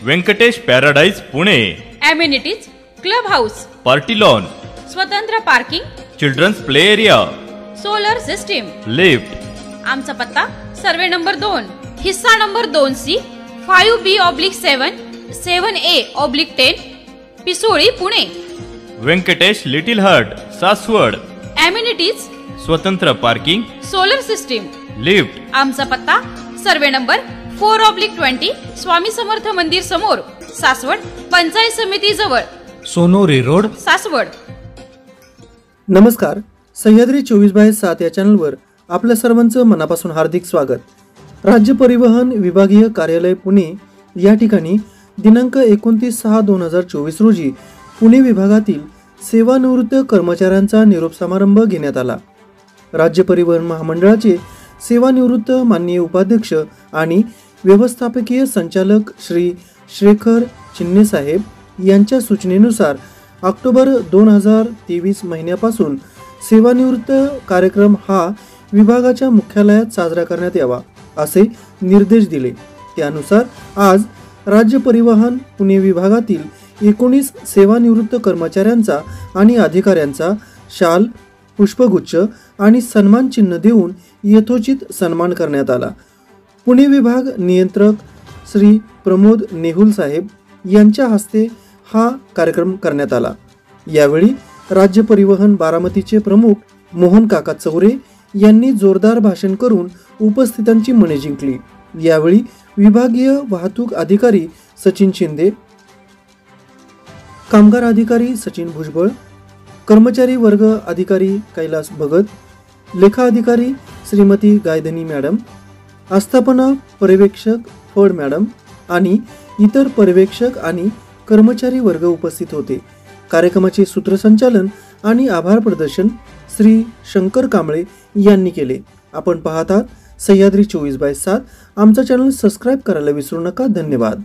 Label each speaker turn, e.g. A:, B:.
A: Venkatesh paradise Pune.
B: Amenities club house,
A: party lawn,
B: स्वतंत्र parking,
A: children's play area,
B: solar system,
A: lift.
B: आमचा पत्ता survey number 2, हिस्सा number 2C, 5B/7, 7A/10, Pisoli, Pune.
A: Venkatesh little hut, Saswad.
B: Amenities
A: स्वतंत्र parking,
B: solar system,
A: lift.
B: आमचा पत्ता survey number 4/20, Swami Samarth मंदिर समोर, सासवड, पंचायत समिती जवळ,
C: सोनोरी रोड,
B: सासवड।
D: नमस्कार, सह्याद्री 24/7 या चॅनलवर आपल्या सर्वांचं मनापासून हार्दिक स्वागत। राज्य परिवहन विभागीय कार्यालय पुणे या ठिकाणी दिनांक 29/6/2024 रोजी पुणे विभागातील सेवानिवृत्त कर्मचाऱ्यांचा निरोप समारंभ घेण्यात आला। राज्य परिवहन महामंडळाचे सेवानिवृत्त माननीय उपाध्यक्ष आणि व्यवस्थापकीय संचालक श्री शेखर चिन्ने साहेब यांच्या सूचनेनुसार ऑक्टोबर 2023 महिन्यापासून सेवानिवृत्त कार्यक्रम हा विभागाच्या मुख्यालयात साजरा करण्यात यावा असे निर्देश दिले। त्यानुसार आज राज्य परिवहन पुणे विभागातील 19 सेवानिवृत्त कर्मचाऱ्यांचा आणि अधिकाऱ्यांचा शाल, पुष्पगुच्छ आणि सन्मान चिन्ह देऊन यथोचित सन्मान करण्यात आला। पुणे विभाग नियंत्रक श्री प्रमोद नेहुल साहेब यांच्या हस्ते हा कार्यक्रम करण्यात आला। यावेळी राज्य परिवहन बारामतीचे प्रमुख मोहन काका चौरे यांनी जोरदार भाषण करून उपस्थितांची मने जिंकली। यावेळी विभागीय वाहतूक अधिकारी सचिन शिंदे, कामगार अधिकारी सचिन भुजबळ, कर्मचारी वर्ग अधिकारी कैलास भगत, लेखा अधिकारी श्रीमती गायधनी मॅडम, आस्थापना पर्यवेक्षक फड मॅडम आणि इतर पर्यवेक्षक आणि कर्मचारी वर्ग उपस्थित होते। कार्यक्रमाचे सूत्रसंचालन आणि आभार प्रदर्शन श्री शंकर कांबळे यांनी केले। आपण पाहतात सह्याद्री 24/7। आमचा चॅनल सबस्क्राईब करायला विसरू नका। धन्यवाद।